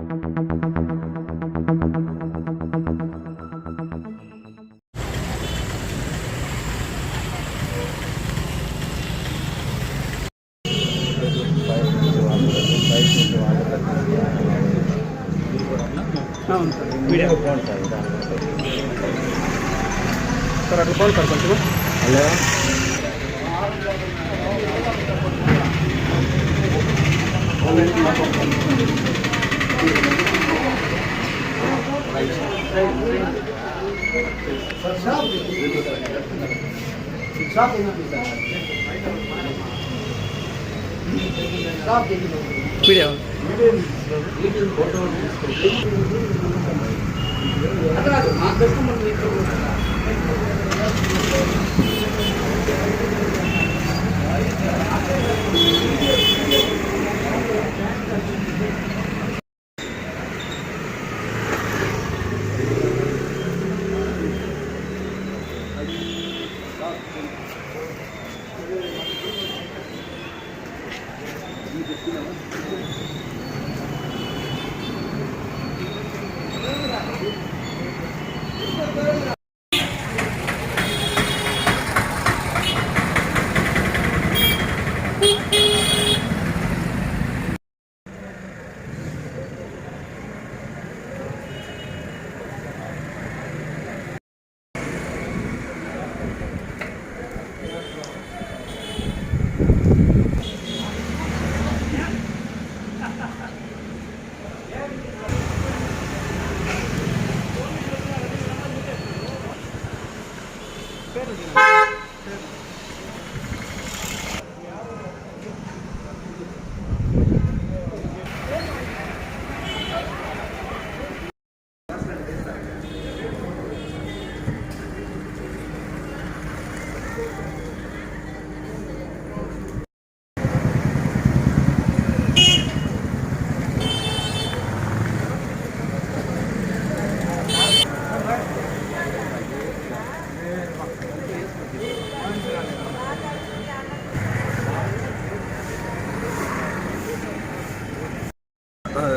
Sir అట్లా పోను sir కొంచెం. Hello video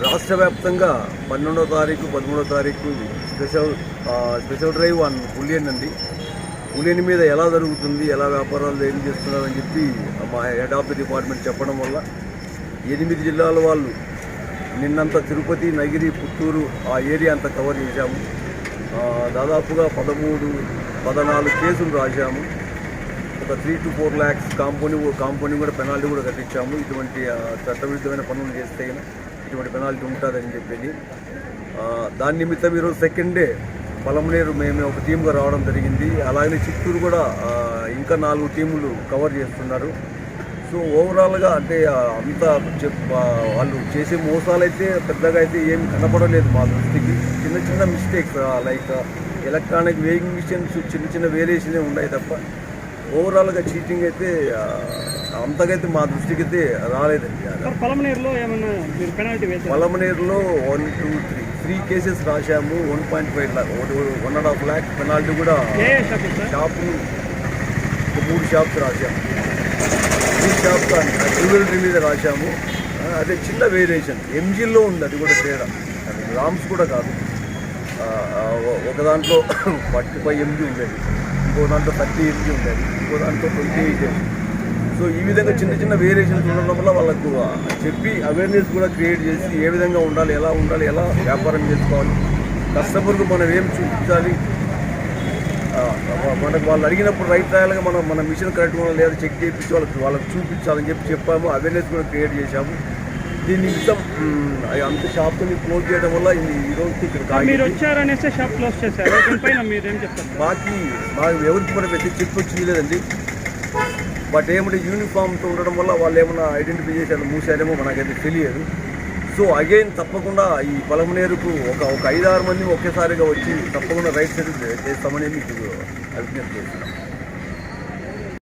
రాష్ట్ర వ్యాప్తంగా 12వ తారీఖు 13వ తారీఖు స్పెషల్ డ్రైవ్ ఆన్ బులియన్ అండి. బులియన్ మీద ఎలా జరుగుతుంది, ఎలా వ్యాపారాలు ఏం చేస్తున్నారని చెప్పి మా హెడ్ ఆఫ్ ది డిపార్ట్మెంట్ చెప్పడం వల్ల 8 జిల్లాల వాళ్ళు నిన్నంతా తిరుపతి, నగిరి, పుత్తూరు ఆ ఏరియా అంతా కవర్ చేశాము. దాదాపుగా 13-14 కేసులు రాశాము. ఒక 3 to 4 lakhs కాంపౌండింగ్ కూడా పెనాల్టీ కూడా కట్టించాము. ఇటువంటి చట్టవిరుద్ధమైన పనులు చేస్తే ఇటువంటి పెనాల్టీ ఉంటుందని చెప్పి దాని నిమిత్తం ఈరోజు సెకండ్ డే పలమనేరు మేము ఒక టీమ్గా రావడం జరిగింది. అలాగే చిత్తూరు కూడా ఇంకా 4 టీములు కవర్ చేస్తున్నారు. సో ఓవరాల్గా అంటే అంతా వాళ్ళు చేసే మోసాలు అయితే పెద్దగా అయితే ఏమి కనపడలేదు మా దృష్టికి. చిన్న mistakes like electronic weighing machines చిన్న వేరియేషనే ఉన్నాయి తప్ప ఓవరాల్గా చీటింగ్ అయితే అంతకైతే మా దృష్టికి అయితే రాలేదండి. పలమనేరులో ఏమన్నా పలమనేరులో 1, 2, 3 కేసెస్ రాశాము. 1.5 lakh 1.5 lakh పెనాల్టీ కూడా షాపులు 3 షాప్స్ రాశాము. 3 షాప్స్ జ్యువెలరీ మీద రాశాము. అదే చిన్న వేరియేషన్ ఎంజీల్లో ఉంది, అది కూడా తేడా. అది గ్రామ్స్ కూడా కాదు. ఒక దాంట్లో 45 MG ఉండేది, ఇంకో దాంట్లో 30 MG ఉండేది, ఇంకో దాంట్లో 28 MG. సో ఈ విధంగా చిన్న వేరియేషన్స్ ఉండడం వల్ల వాళ్ళకు చెప్పి అవేర్నెస్ కూడా క్రియేట్ చేసి ఏ విధంగా ఉండాలి, ఎలా వ్యాపారం చేసుకోవాలి, కస్టమర్కు మనం ఏం చూపించాలి, మనకు వాళ్ళు అడిగినప్పుడు రైట్ రాయాలిగా మన మిషన్ కరెక్ట్గా లేదా చెక్ చేయించి వాళ్ళకి చూపించాలని చెప్పాము. అవేర్నెస్ కూడా క్రియేట్ చేశాము. దీని నిమిత్తం అంత షాప్ని క్లోజ్ చేయడం వల్ల ఈరోజు ఇక్కడ మీరు వచ్చారనేసి షాప్ క్లోజ్ చేశారు. మాకు ఎవరికి మనం పెద్ద చెక్ వచ్చింది లేదండి. బట్ ఏమంటే యూనిఫామ్తో ఉండడం వల్ల వాళ్ళు ఏమైనా ఐడెంటిఫై చేశారు, మూసారేమో మనకైతే తెలియదు. సో అగైన్ తప్పకుండా ఈ పలమనేరుకు ఒక 5-6 మంది ఒకేసారిగా వచ్చి తప్పకుండా రైట్ సైడ్ చేస్తామని మీకు అభిజ్ఞప్తి చేస్తున్నాం.